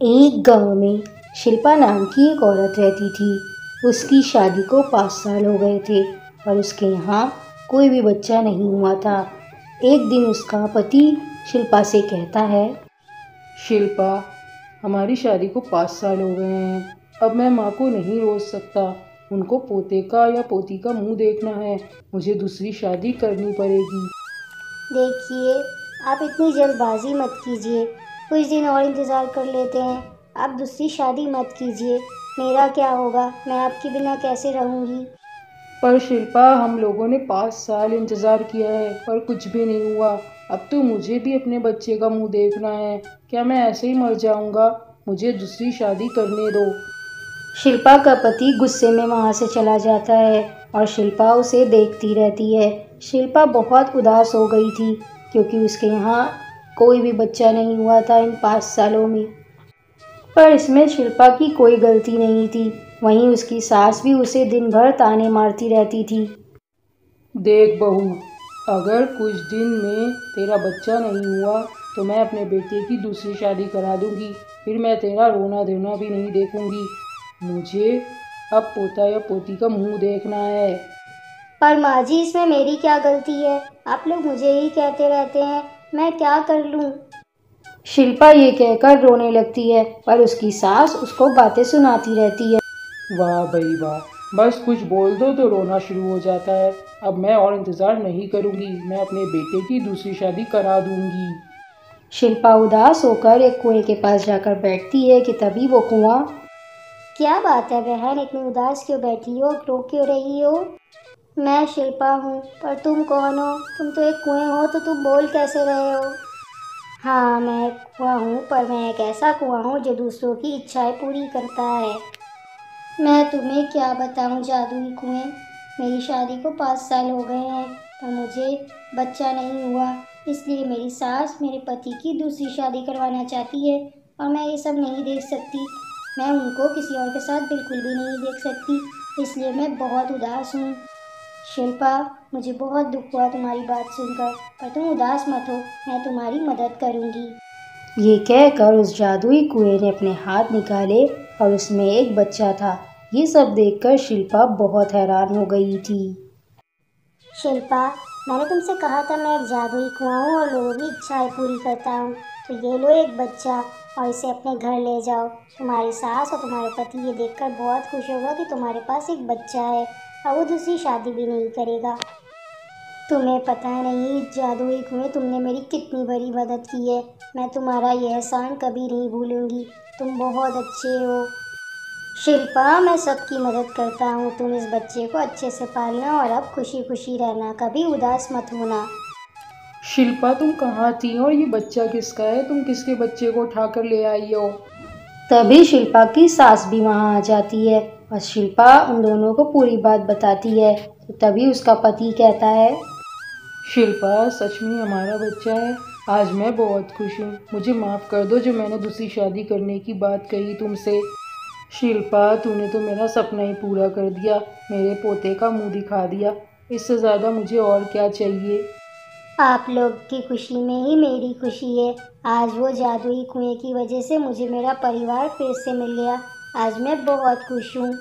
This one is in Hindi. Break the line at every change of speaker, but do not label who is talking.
एक गांव में शिल्पा नाम की एक औरत रहती थी। उसकी शादी को 5 साल हो गए थे और उसके यहाँ कोई भी बच्चा नहीं हुआ था। एक दिन उसका पति शिल्पा से कहता है,
शिल्पा, हमारी शादी को 5 साल हो गए हैं। अब मैं माँ को नहीं रोक सकता। उनको पोते का या पोती का मुंह देखना है। मुझे दूसरी शादी करनी पड़ेगी।
देखिए, आप इतनी जल्दबाजी मत कीजिए। कुछ दिन और इंतज़ार कर लेते हैं। आप दूसरी शादी मत कीजिए। मेरा क्या होगा? मैं आपके बिना कैसे रहूँगी?
पर शिल्पा, हम लोगों ने 5 साल इंतज़ार किया है पर कुछ भी नहीं हुआ। अब तो मुझे भी अपने बच्चे का मुंह देखना है। क्या मैं ऐसे ही मर जाऊँगा? मुझे दूसरी शादी करने दो।
शिल्पा का पति गुस्से में वहाँ से चला जाता है और शिल्पा उसे देखती रहती है। शिल्पा बहुत उदास हो गई थी क्योंकि उसके यहाँ कोई भी बच्चा नहीं हुआ था इन 5 सालों में। पर इसमें शिल्पा की कोई गलती नहीं थी। वहीं उसकी सास भी उसे दिन भर ताने मारती रहती थी।
देख बहू, अगर कुछ दिन में तेरा बच्चा नहीं हुआ तो मैं अपने बेटे की दूसरी शादी करा दूंगी। फिर मैं तेरा रोना धोना भी नहीं देखूंगी। मुझे अब पोता या पोती का मुंह देखना है।
पर माँ जी, इसमें मेरी क्या गलती है? आप लोग मुझे ही कहते रहते हैं। मैं क्या कर लूँ?
शिल्पा ये कहकर रोने लगती है पर उसकी सास उसको बातें सुनाती रहती है।
वाह भाई वाह, बस कुछ बोल दो तो रोना शुरू हो जाता है। अब मैं और इंतज़ार नहीं करूंगी। मैं अपने बेटे की दूसरी शादी करा दूंगी।
शिल्पा उदास होकर एक कुएं के पास जाकर बैठती है कि तभी वो कुआं।
क्या बात है बहन, इतनी उदास क्यों बैठी हो? रो क्यों रही हो? मैं शिल्पा हूँ, पर तुम कौन हो? तुम तो एक कुएं हो, तो तुम बोल कैसे रहे हो? हाँ, मैं एक कुआं हूँ, पर मैं एक ऐसा कुआं हूँ जो दूसरों की इच्छाएं पूरी करता है। मैं तुम्हें क्या बताऊँ जादुई कुएं। मेरी शादी को 5 साल हो गए हैं पर मुझे बच्चा नहीं हुआ। इसलिए मेरी सास मेरे पति की दूसरी शादी करवाना चाहती है और मैं ये सब नहीं देख सकती। मैं उनको किसी और के साथ बिल्कुल भी नहीं देख सकती। इसलिए मैं बहुत उदास हूँ। शिल्पा, मुझे बहुत दुख हुआ तुम्हारी बात सुनकर, पर तुम उदास मत हो। मैं तुम्हारी मदद करूँगी।
ये कहकर उस जादुई कुएं ने अपने हाथ निकाले और उसमें एक बच्चा था। ये सब देखकर शिल्पा बहुत हैरान हो गई थी।
शिल्पा, मैंने तुमसे कहा था मैं एक जादुई कुआं हूँ और लोगों की इच्छाएं पूरी करता हूँ। तो ये लो एक बच्चा और इसे अपने घर ले जाओ। तुम्हारी सास और तुम्हारे पति ये देखकर बहुत खुश होगा कि तुम्हारे पास एक बच्चा है और वो दूसरी शादी भी नहीं करेगा। तुम्हें पता नहीं जादुई कुएं, तुमने मेरी कितनी बड़ी मदद की है। मैं तुम्हारा ये एहसान कभी नहीं भूलूंगी। तुम बहुत अच्छे हो। शिल्पा, मैं सबकी मदद करता हूँ। तुम इस बच्चे को अच्छे से पालना और अब खुशी खुशी रहना। कभी उदास मत होना।
शिल्पा, तुम कहाँ थी और ये बच्चा किसका है? तुम किसके बच्चे को उठाकर ले आई हो?
तभी शिल्पा की सास भी वहाँ आ जाती है और शिल्पा उन दोनों को पूरी बात बताती है। तो तभी उसका पति कहता है,
शिल्पा, सच में हमारा बच्चा है। आज मैं बहुत खुश हूँ। मुझे माफ़ कर दो जो मैंने दूसरी शादी करने की बात कही तुमसे। शिल्पा, तूने तो मेरा सपना ही पूरा कर दिया। मेरे पोते का मुंह दिखा दिया। इससे ज़्यादा मुझे और क्या चाहिए?
आप लोग की खुशी में ही मेरी खुशी है। आज वो जादुई कुएं की वजह से मुझे मेरा परिवार फिर से मिल गया। आज मैं बहुत खुश हूँ।